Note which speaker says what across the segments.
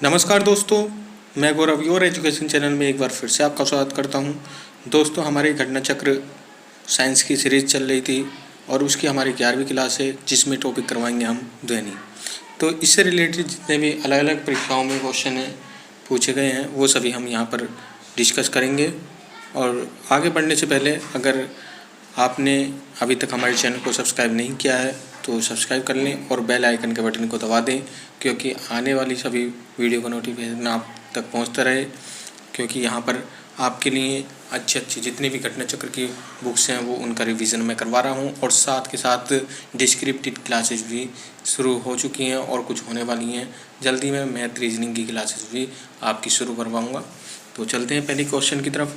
Speaker 1: नमस्कार दोस्तों, मैं गौरव योर एजुकेशन चैनल में एक बार फिर से आपका स्वागत करता हूं। दोस्तों, हमारी घटना चक्र साइंस की सीरीज़ चल रही थी और उसकी हमारी 11वीं क्लास है, जिसमें टॉपिक करवाएंगे हम ध्वनि। तो इससे रिलेटेड जितने भी अलग अलग परीक्षाओं में क्वेश्चन हैं पूछे गए हैं, वो सभी हम यहाँ पर डिस्कस करेंगे। और आगे बढ़ने से पहले अगर आपने अभी तक हमारे चैनल को सब्सक्राइब नहीं किया है तो सब्सक्राइब कर लें और बेल आइकन के बटन को दबा दें, क्योंकि आने वाली सभी वीडियो का नोटिफिकेशन आप तक पहुंचता रहे। क्योंकि यहाँ पर आपके लिए अच्छी जितनी भी घटना चक्र की बुक्स हैं वो उनका रिवीजन मैं करवा रहा हूँ, और साथ के साथ डिस्क्रिप्टिव क्लासेस भी शुरू हो चुकी हैं और कुछ होने वाली हैं। जल्दी मैं मैथ रीजनिंग की क्लासेस भी आपकी शुरू करवाऊँगा। तो चलते हैं पहले क्वेश्चन की तरफ।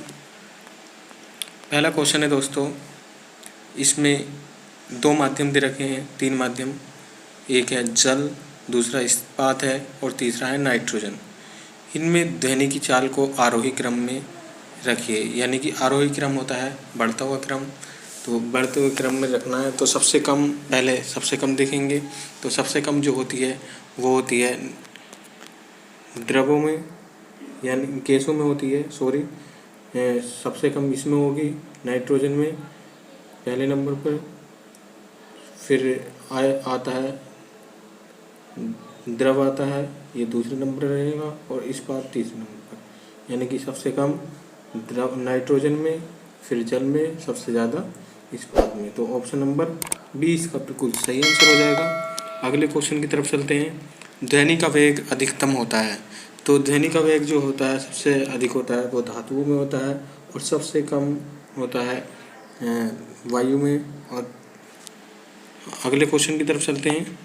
Speaker 1: पहला क्वेश्चन है दोस्तों, इसमें दो माध्यम दे रखे हैं, तीन माध्यम। एक है जल, दूसरा इस्पात है और तीसरा है नाइट्रोजन। इनमें ध्वनि की चाल को आरोही क्रम में रखिए, यानी कि आरोही क्रम होता है बढ़ता हुआ क्रम। तो बढ़ते हुए क्रम में रखना है तो सबसे कम देखेंगे। तो सबसे कम जो होती है वो होती है द्रवों में, यानी गैसों में होती है, सबसे कम इसमें होगी नाइट्रोजन में पहले नंबर पर। फिर आता है द्रव आता है, ये दूसरे नंबर पर रहेगा, और इस्पात तीसरे नंबर पर। यानी कि सबसे कम द्रव नाइट्रोजन में, फिर जल में, सबसे ज़्यादा इस्पात में। तो ऑप्शन नंबर 20 का बिल्कुल सही आंसर हो जाएगा। अगले क्वेश्चन की तरफ चलते हैं। ध्वनि का वेग अधिकतम होता है। तो ध्वनि का वेग जो होता है सबसे अधिक होता है वो धातुओं में होता है, और सबसे कम होता है वायु में। और अगले क्वेश्चन की तरफ चलते हैं।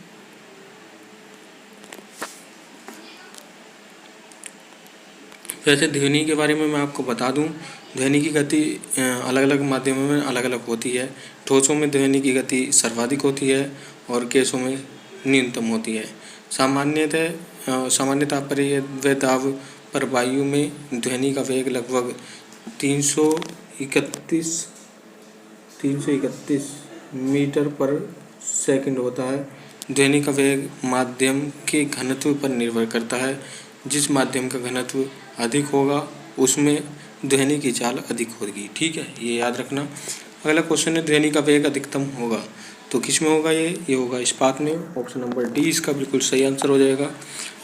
Speaker 1: वैसे ध्वनि के बारे में मैं आपको बता दूं, ध्वनि की गति अलग अलग माध्यमों में अलग अलग होती है। ठोसों में ध्वनि की गति सर्वाधिक होती है और गैसों में न्यूनतम होती है। सामान्यतः पर वे दाब पर वायु में ध्वनि का वेग लगभग 331 मीटर पर सेकंड होता है। ध्वनि का वेग माध्यम के घनत्व पर निर्भर करता है। जिस माध्यम का घनत्व अधिक होगा उसमें ध्वनि की चाल अधिक होगी। ठीक है, ये याद रखना। अगला क्वेश्चन है, ध्वनि का वेग अधिकतम होगा तो किस में होगा? ये होगा इस्पात में। ऑप्शन नंबर डी इसका बिल्कुल सही आंसर हो जाएगा।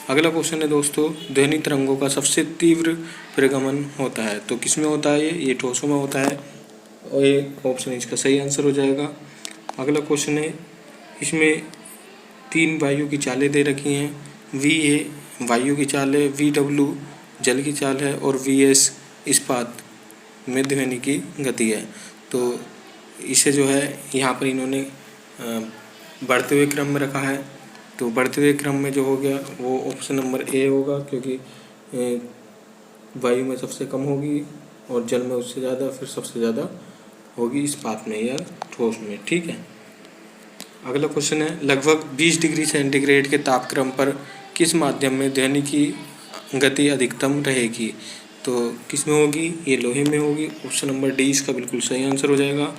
Speaker 1: अगला क्वेश्चन है दोस्तों, ध्वनि तरंगों का सबसे तीव्र प्रगमन होता है तो किस में होता है? ये ठोसों में होता है, और ये ऑप्शन इसका सही आंसर हो जाएगा। अगला क्वेश्चन है, इसमें तीन वायु की चालें दे रखी हैं। VA वायु की चाल है, VW जल की चाल है, और VS इस्पात में ध्वनि की गति है। तो इसे जो है यहाँ पर इन्होंने बढ़ते हुए क्रम में रखा है। तो बढ़ते हुए क्रम में जो हो गया वो ऑप्शन नंबर ए होगा, क्योंकि वायु में सबसे कम होगी और जल में उससे ज़्यादा, फिर सबसे ज़्यादा होगी इस्पात में या ठोस में। ठीक है। अगला क्वेश्चन है, लगभग 20 डिग्री सेंटीग्रेड के तापक्रम पर किस माध्यम में ध्वनि की गति अधिकतम रहेगी? तो किस में होगी? ये लोहे में होगी। ऑप्शन नंबर डी इसका बिल्कुल सही आंसर हो जाएगा।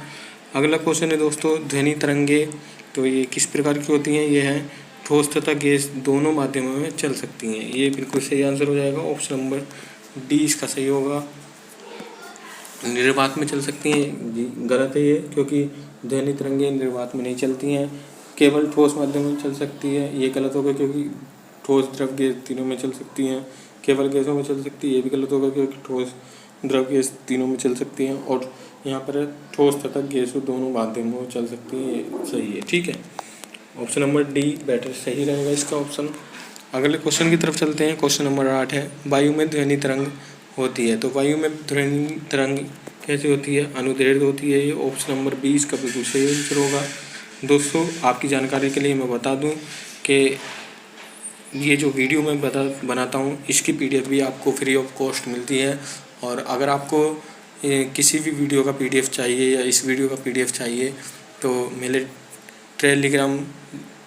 Speaker 1: अगला क्वेश्चन है दोस्तों, ध्वनि तरंगे तो ये किस प्रकार की होती हैं? ये हैं ठोस तथा गैस दोनों माध्यमों में चल सकती हैं। ये बिल्कुल सही आंसर हो जाएगा। ऑप्शन नंबर डी इसका सही होगा। निर्वात में चल सकती हैं, जी गलत है ये, क्योंकि ध्वनि तरंगे निर्वात में नहीं चलती हैं, केवल ठोस माध्यम में चल सकती है। ये गलत होगा, क्योंकि ठोस द्रव गैस तीनों में चल सकती हैं। केवल गैसों में चल सकती है, ये भी गलत होगा, क्योंकि ठोस द्रव गैस तीनों में चल सकती हैं। और यहाँ पर ठोस तथा गैसों दोनों माध्यमों में चल सकती हैं, ये सही है। ठीक है, ऑप्शन नंबर डी बेटर सही रहेगा इसका ऑप्शन। अगले क्वेश्चन की तरफ चलते हैं। क्वेश्चन नंबर 8 है, वायु में ध्वनि तरंग होती है। तो वायु में ध्वनि तरंग कैसे होती है? अनुदैर्ध्य होती है। ये ऑप्शन नंबर 20 का बिल्कुल सही आंसर होगा। दोस्तों, आपकी जानकारी के लिए मैं बता दूं कि ये जो वीडियो मैं बनाता हूँ इसकी PDF भी आपको फ्री ऑफ कॉस्ट मिलती है। और अगर आपको किसी भी वीडियो का PDF चाहिए या इस वीडियो का PDF चाहिए तो मेरे टेलीग्राम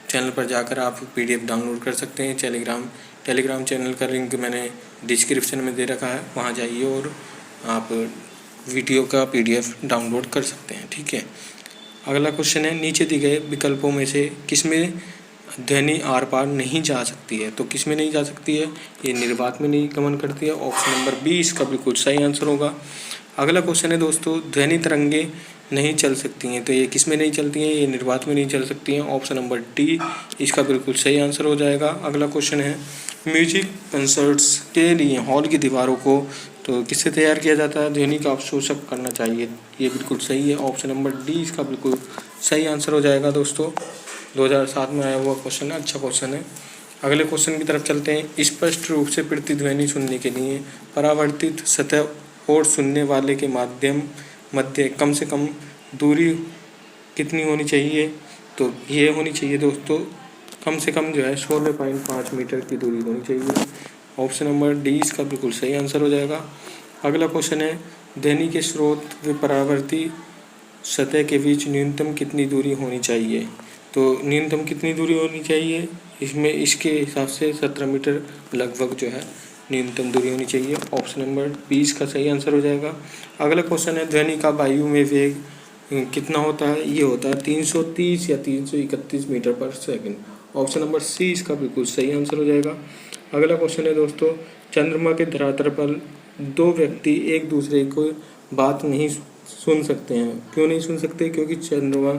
Speaker 1: चैनल पर जाकर आप PDF डाउनलोड कर सकते हैं। टेलीग्राम चैनल का लिंक मैंने डिस्क्रिप्शन में दे रखा है, वहाँ जाइए और आप वीडियो का PDF डाउनलोड कर सकते हैं। ठीक है। अगला क्वेश्चन है, नीचे दिए गए विकल्पों में से किसमें ध्वनि आर पार नहीं जा सकती है। तो किस में नहीं जा सकती है? ये निर्वात में नहीं गमन करती है। ऑप्शन नंबर बी इसका बिल्कुल सही आंसर होगा। अगला क्वेश्चन है दोस्तों, ध्वनि तरंगे नहीं चल सकती हैं, तो ये किस में नहीं चलती हैं? ये निर्वात में नहीं चल सकती हैं। ऑप्शन नंबर डी इसका बिल्कुल सही आंसर हो जाएगा। अगला क्वेश्चन है, म्यूजिक कंसर्ट्स के लिए हॉल की दीवारों को तो किससे तैयार किया जाता है? ध्वनि का अवशोषक करना चाहिए। ये बिल्कुल सही है। ऑप्शन नंबर डी इसका बिल्कुल सही आंसर हो जाएगा दोस्तों। 2007 में आया हुआ क्वेश्चन है, अच्छा क्वेश्चन है। अगले क्वेश्चन की तरफ चलते हैं। स्पष्ट रूप से प्रतिध्वनि सुनने के लिए परावर्तित सतह और सुनने वाले के मध्य कम से कम दूरी कितनी होनी चाहिए? तो ये होनी चाहिए दोस्तों, कम से कम जो है 16.5 मीटर की दूरी होनी चाहिए। ऑप्शन नंबर डी इसका बिल्कुल सही आंसर हो जाएगा। अगला क्वेश्चन है, ध्वनि के स्रोत व परावर्ती सतह के बीच न्यूनतम कितनी दूरी होनी चाहिए? तो न्यूनतम कितनी दूरी होनी चाहिए? इसमें इसके हिसाब से 17 मीटर लगभग जो है न्यूनतम दूरी होनी चाहिए। ऑप्शन नंबर 20 का सही आंसर हो जाएगा। अगला क्वेश्चन है, ध्वनि का वायु में वेग कितना होता है? ये होता है 330 या 331 मीटर पर सेकंड। ऑप्शन नंबर सी इसका बिल्कुल सही आंसर हो जाएगा। अगला क्वेश्चन है दोस्तों, चंद्रमा के धरातल पर दो व्यक्ति एक दूसरे को बात नहीं सुन सकते हैं। क्यों नहीं सुन सकते? क्योंकि चंद्रमा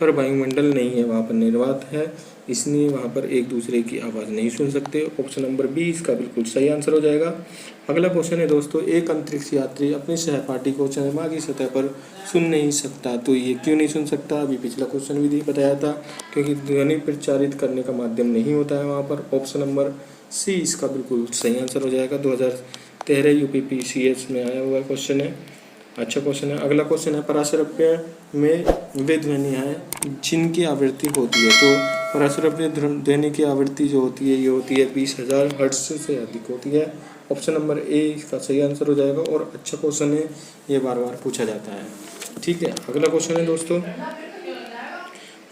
Speaker 1: पर वायुमंडल नहीं है, वहाँ पर निर्वात है, इसलिए वहाँ पर एक दूसरे की आवाज़ नहीं सुन सकते। ऑप्शन नंबर बी इसका बिल्कुल सही आंसर हो जाएगा। अगला क्वेश्चन है दोस्तों, एक अंतरिक्ष यात्री अपने सहपाठी को चंद्रमा की सतह पर सुन नहीं सकता, तो ये क्यों नहीं सुन सकता? अभी पिछला क्वेश्चन भी बताया था, क्योंकि ध्वनि प्रचारित करने का माध्यम नहीं होता है वहाँ पर। ऑप्शन नंबर सी इसका बिल्कुल सही आंसर हो जाएगा। 2013 यूपीपीसीएस में आया हुआ क्वेश्चन है, अच्छा क्वेश्चन है। अगला क्वेश्चन है, पराश्रव्य में वे ध्वनियाँ हैं जिनकी आवृत्ति होती है। तो पराश्रव्य ध्वनि की आवृत्ति जो होती है ये होती है 20,000 हर्ट्ज से अधिक होती है। ऑप्शन नंबर ए इसका सही आंसर हो जाएगा और अच्छा क्वेश्चन है, ये बार बार पूछा जाता है। ठीक है, अगला क्वेश्चन है दोस्तों,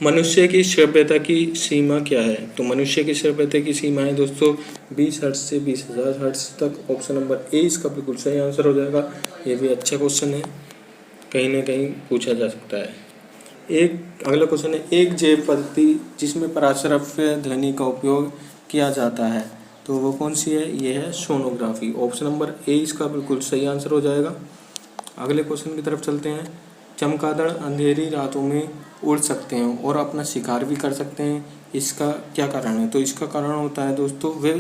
Speaker 1: मनुष्य की श्रव्यता की सीमा क्या है? तो मनुष्य की श्रव्यता की सीमा है दोस्तों 20 हर्ट्ज से 20,000 हर्ट्ज तक। ऑप्शन नंबर ए इसका बिल्कुल सही आंसर हो जाएगा। ये भी अच्छा क्वेश्चन है, कहीं ना कहीं पूछा जा सकता है। अगला क्वेश्चन है, एक जैव पद्धति जिसमें पराश्रव्य ध्वनि का उपयोग किया जाता है, तो वो कौन सी है? ये है सोनोग्राफी। ऑप्शन नंबर ए इसका बिल्कुल सही आंसर हो जाएगा। अगले क्वेश्चन की तरफ चलते हैं, चमगादड़ अंधेरी रातों में उड़ सकते हैं और अपना शिकार भी कर सकते हैं, इसका क्या कारण है? तो इसका कारण होता है दोस्तों, वे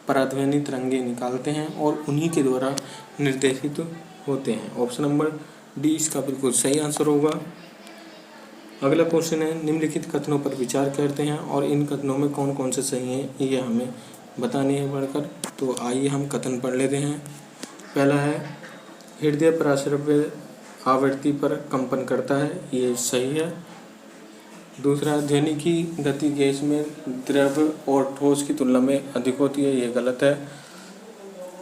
Speaker 1: पराध्वनि तरंगे निकालते हैं और उन्हीं के द्वारा निर्देशित होते हैं। ऑप्शन नंबर डी इसका बिल्कुल सही आंसर होगा। अगला क्वेश्चन है, निम्नलिखित कथनों पर विचार करते हैं और इन कथनों में कौन कौन से सही हैं ये हमें बताने हैं पढ़कर। तो आइए हम कथन पढ़ लेते हैं। पहला है, हृदय पराश्रव्य आवृत्ति पर कंपन करता है, ये सही है। दूसरा, ध्वनि की गति गैस में द्रव और ठोस की तुलना में अधिक होती है, ये गलत है।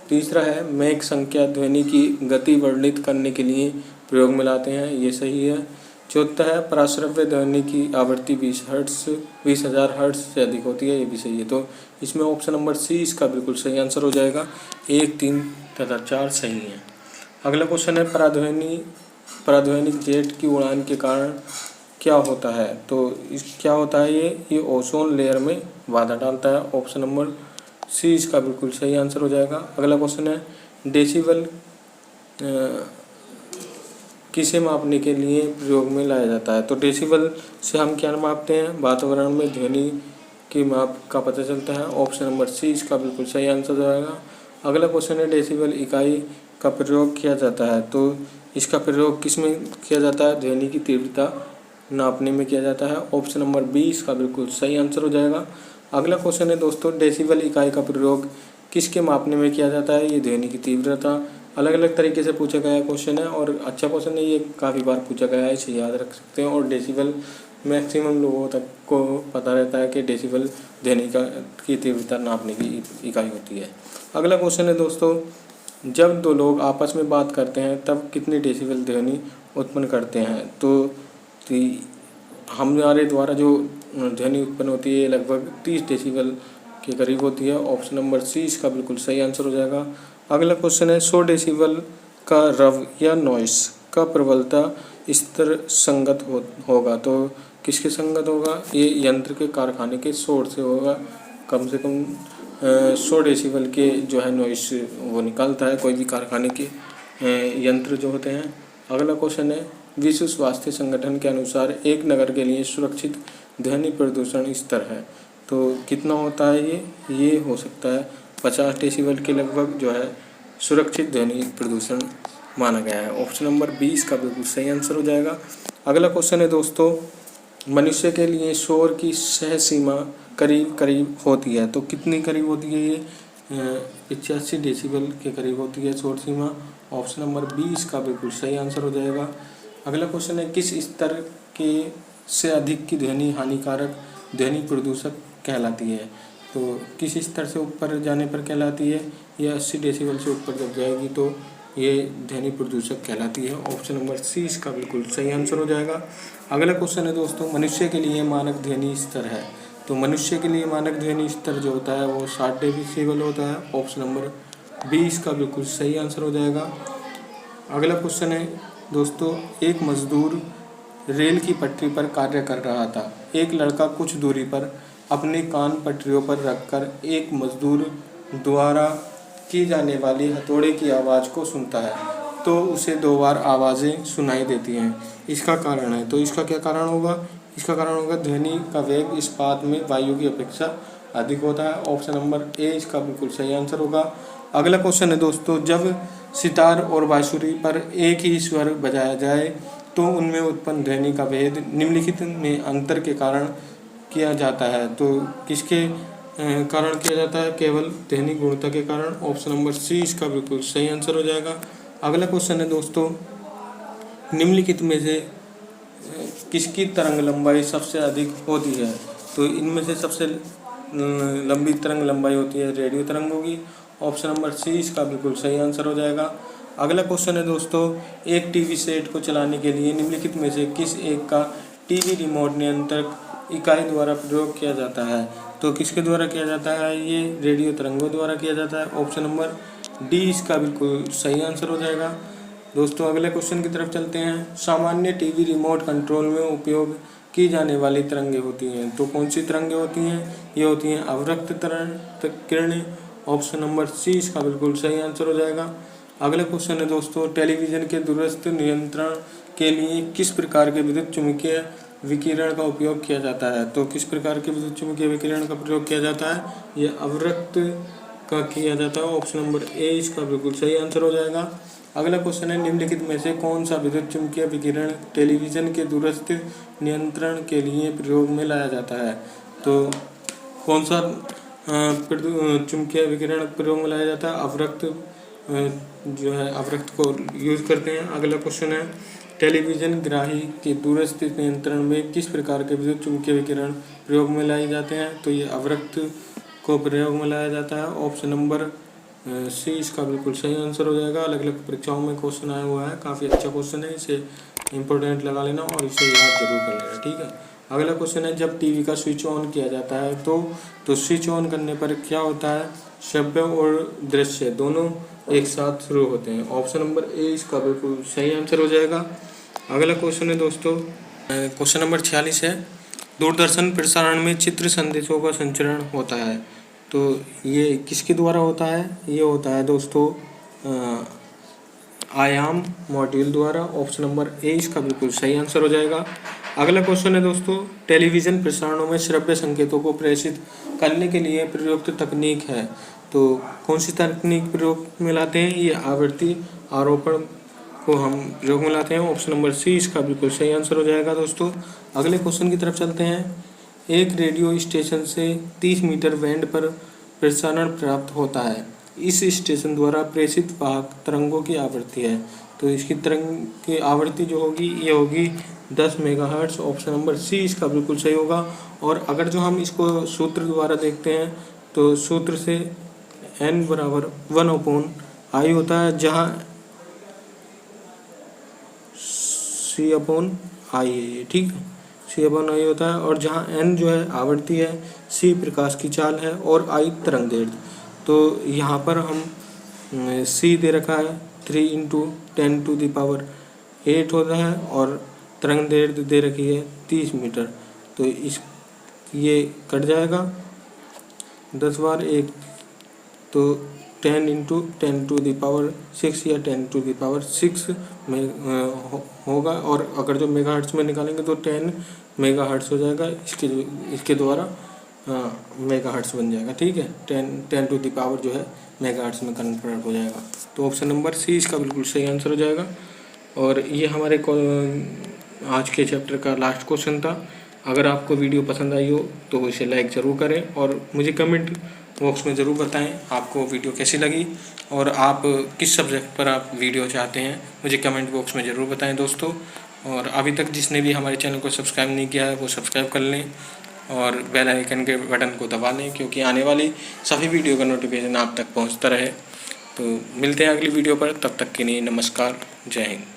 Speaker 1: तीसरा है, मैक संख्या ध्वनि की गति वर्णित करने के लिए प्रयोग में लाते हैं, ये सही है। चौथा है, पराश्रव्य ध्वनि की आवृत्ति 20,000 हर्ट्ज से अधिक होती है, ये भी सही है। तो इसमें ऑप्शन नंबर सी इसका बिल्कुल सही आंसर हो जाएगा। 1, 3 तथा 4 सही हैं। अगला क्वेश्चन है, पराध्वनिक जेट की उड़ान के कारण क्या होता है? तो क्या होता है? ये ओजोन लेयर में बाधा डालता है। ऑप्शन नंबर सी इसका बिल्कुल सही आंसर हो जाएगा। अगला क्वेश्चन है, डेसिबल किसे मापने के लिए प्रयोग में लाया जाता है? तो डेसिबल से हम क्या मापते हैं? वातावरण में ध्वनि की माप का पता चलता है। ऑप्शन नंबर सी इसका बिल्कुल सही आंसर हो जाएगा। अगला क्वेश्चन है, डेसिबल इकाई का प्रयोग किया जाता है, तो इसका प्रयोग किस में किया जाता है? ध्वनि की तीव्रता नापने में किया जाता है। ऑप्शन नंबर बी इसका बिल्कुल सही आंसर हो जाएगा। अगला क्वेश्चन है दोस्तों, डेसिबल इकाई का प्रयोग किसके मापने में किया जाता है? ये ध्वनि की तीव्रता। अलग अलग तरीके से पूछा गया क्वेश्चन है और अच्छा क्वेश्चन है, ये काफ़ी बार पूछा गया है, इसे याद रख सकते हैं। और डेसिबल मैक्सिमम लोगों तक को पता रहता है कि डेसिबल ध्वनि की तीव्रता नापने की इकाई होती है। अगला क्वेश्चन है दोस्तों, जब दो लोग आपस में बात करते हैं तब कितने डेसिबल ध्वनि उत्पन्न करते हैं? तो हमारे द्वारा जो ध्वनि उत्पन्न होती है लगभग 30 डेसिबल के करीब होती है। ऑप्शन नंबर सी इसका बिल्कुल सही आंसर हो जाएगा। अगला क्वेश्चन है, 100 डेसिबल का रव या नॉइस का प्रबलता स्तर संगत होगा, तो किसके संगत होगा? ये यंत्र के कारखाने के शोर से होगा। कम से कम 100 डेसिबल के जो है नॉइस वो निकालता है कोई भी कारखाने के यंत्र जो होते हैं। अगला क्वेश्चन है, विश्व स्वास्थ्य संगठन के अनुसार एक नगर के लिए सुरक्षित ध्वनि प्रदूषण स्तर है, तो कितना होता है ये हो सकता है 50 डेसिबल के लगभग जो है सुरक्षित ध्वनि प्रदूषण माना गया है। ऑप्शन नंबर 20 का बिल्कुल सही आंसर हो जाएगा। अगला क्वेश्चन है दोस्तों, मनुष्य के लिए शोर की सह सीमा करीब करीब होती है, तो कितनी करीब होती है? ये 85 डेसिबल के करीब होती है शोर सीमा। ऑप्शन नंबर 20 का बिल्कुल सही आंसर हो जाएगा। अगला क्वेश्चन है, किस स्तर के से अधिक की ध्वनि हानिकारक ध्वनि प्रदूषक कहलाती है, तो किस स्तर से ऊपर जाने पर कहलाती है? ये 80 डेसिबल से ऊपर जब जाएगी तो ये ध्वनि प्रदूषक कहलाती है। ऑप्शन नंबर सी इसका बिल्कुल सही आंसर हो जाएगा। अगला क्वेश्चन है दोस्तों, मनुष्य के लिए मानक ध्वनि स्तर है, तो मनुष्य के लिए मानक ध्वनि स्तर जो होता है वो 60 डेसिबल होता है। ऑप्शन नंबर 20 का बिल्कुल सही आंसर हो जाएगा। अगला क्वेश्चन है दोस्तों, एक मजदूर रेल की पटरी पर कार्य कर रहा था। एक लड़का कुछ दूरी पर अपने कान पटरियों पर रखकर एक मजदूर द्वारा की जाने वाली हथौड़े की आवाज़ को सुनता है, तो उसे 2 बार आवाज़ें सुनाई देती हैं। इसका कारण है, तो इसका क्या कारण होगा? इसका कारण होगा ध्वनि का वेग इस्पात में वायु की अपेक्षा अधिक होता है। ऑप्शन नंबर ए इसका बिल्कुल सही आंसर होगा। अगला क्वेश्चन है दोस्तों, जब सितार और बांसुरी पर एक ही स्वर बजाया जाए तो उनमें उत्पन्न ध्वनि का भेद निम्नलिखित में अंतर के कारण किया जाता है, तो किसके कारण किया जाता है? केवल ध्वनि गुणता के कारण। ऑप्शन नंबर सी इसका बिल्कुल सही आंसर हो जाएगा। अगला क्वेश्चन है दोस्तों, निम्नलिखित में से किसकी तरंग लंबाई सबसे अधिक होती है, तो इनमें से सबसे लंबी तरंग लंबाई होती है रेडियो तरंग होगी। ऑप्शन नंबर सी इसका बिल्कुल सही आंसर हो जाएगा। अगला क्वेश्चन है दोस्तों, एक टीवी सेट को चलाने के लिए निम्नलिखित में से किस एक का टीवी रिमोट नियंत्रक इकाई द्वारा प्रयोग किया जाता है, तो किसके द्वारा किया जाता है? ये रेडियो तरंगों द्वारा किया जाता है। ऑप्शन नंबर डी इसका बिल्कुल सही आंसर हो जाएगा। दोस्तों अगले क्वेश्चन की तरफ चलते हैं। सामान्य टीवी रिमोट कंट्रोल में उपयोग की जाने वाली तरंगें होती हैं, तो कौन सी तरंगें होती हैं? ये होती हैं अवरक्त किरणें। ऑप्शन नंबर सी इसका बिल्कुल सही आंसर हो जाएगा। अगला क्वेश्चन है दोस्तों, टेलीविजन के दूरस्थ नियंत्रण के लिए किस प्रकार के विद्युत चुम्बकीय विकिरण का उपयोग किया जाता है, तो किस प्रकार के विद्युत चुम्बकीय विकिरण का प्रयोग किया जाता है? ये अवरक्त का किया जाता है। ऑप्शन नंबर ए इसका बिल्कुल सही आंसर हो जाएगा। अगला क्वेश्चन है, निम्नलिखित में से कौन सा विद्युत चुम्बकीय विकिरण टेलीविजन के दूरस्थ नियंत्रण के लिए प्रयोग में लाया जाता है, तो कौन सा चुम्बकीय विकिरण प्रयोग में लाया जाता है? अवरक्त जो है अवरक्त को यूज करते हैं। अगला क्वेश्चन है, टेलीविजन ग्राही के दूरस्थ नियंत्रण में किस प्रकार के विद्युत चुम्बकीय विकिरण प्रयोग में लाए जाते हैं, तो ये अवरक्त को प्रयोग में लाया जाता है। ऑप्शन नंबर सी इसका बिल्कुल सही आंसर हो जाएगा। अलग अलग परीक्षाओं में क्वेश्चन आया हुआ है, काफ़ी अच्छा क्वेश्चन है, इसे इंपॉर्टेंट लगा लेना और इसे याद जरूर कर लेना, ठीक है। अगला क्वेश्चन है, जब टीवी का स्विच ऑन किया जाता है तो स्विच ऑन करने पर क्या होता है? श्रव्य और दृश्य दोनों एक साथ शुरू होते हैं। ऑप्शन नंबर ए इसका बिल्कुल सही आंसर हो जाएगा। अगला क्वेश्चन है दोस्तों, क्वेश्चन नंबर 46 है, दूरदर्शन प्रसारण में चित्र संदेशों का संचरण होता है, तो ये किसके द्वारा होता है? ये होता है दोस्तों आयाम मॉड्यूल द्वारा। ऑप्शन नंबर ए इसका बिल्कुल सही आंसर हो जाएगा। अगला क्वेश्चन है दोस्तों, टेलीविज़न प्रसारणों में श्रव्य संकेतों को प्रेषित करने के लिए प्रयुक्त तकनीक है, तो कौन सी तकनीक प्रयोग में लाते हैं? ये आवृत्ति आरोपण को हम प्रयोग में लाते हैं। ऑप्शन नंबर सी इसका बिल्कुल सही आंसर हो जाएगा। दोस्तों अगले क्वेश्चन की तरफ चलते हैं। एक रेडियो स्टेशन से 30 मीटर बैंड पर प्रसारण प्राप्त होता है, इस स्टेशन द्वारा प्रेषित वाहक तरंगों की आवृत्ति है, तो इसकी तरंग की आवृत्ति जो होगी ये होगी 10 मेगाहर्ट्ज। ऑप्शन नंबर सी इसका बिल्कुल सही होगा। और अगर जो हम इसको सूत्र द्वारा देखते हैं तो सूत्र से n बराबर 1/i होता है, जहाँ c/i है ये, ठीक है, c/i होता है, और जहाँ n जो है आवृत्ति है, c प्रकाश की चाल है और i तरंग दैर्ध्य। तो यहाँ पर हम c दे रखा है 3 × 10⁸ होता है और तरंग दैर्ध्य दे रखी है 30 मीटर, तो ये कट जाएगा 10 बार 1, तो 10 × 10⁻6 या 10⁻6 में होगा। और अगर जो मेगाहर्ट्ज़ में निकालेंगे तो 10 मेगाहर्ट्ज़ हो जाएगा, इसके द्वारा मेगाहर्ट्ज़ बन जाएगा। ठीक है, 10 जो है मेगाहर्ट्ज़ में कन्वर्ट हो जाएगा। तो ऑप्शन नंबर सी इसका बिल्कुल सही आंसर हो जाएगा। और ये हमारे आज के चैप्टर का लास्ट क्वेश्चन था। अगर आपको वीडियो पसंद आई हो तो इसे लाइक ज़रूर करें और मुझे कमेंट बॉक्स में ज़रूर बताएं आपको वीडियो कैसी लगी और आप किस सब्जेक्ट पर आप वीडियो चाहते हैं, मुझे कमेंट बॉक्स में ज़रूर बताएं दोस्तों। और अभी तक जिसने भी हमारे चैनल को सब्सक्राइब नहीं किया है वो सब्सक्राइब कर लें और बेल आइकन के बटन को दबा लें, क्योंकि आने वाली सभी वीडियो का नोटिफिकेशन आप तक पहुंचता रहे। तो मिलते हैं अगली वीडियो पर, तब तक के लिए नमस्कार, जय हिंद।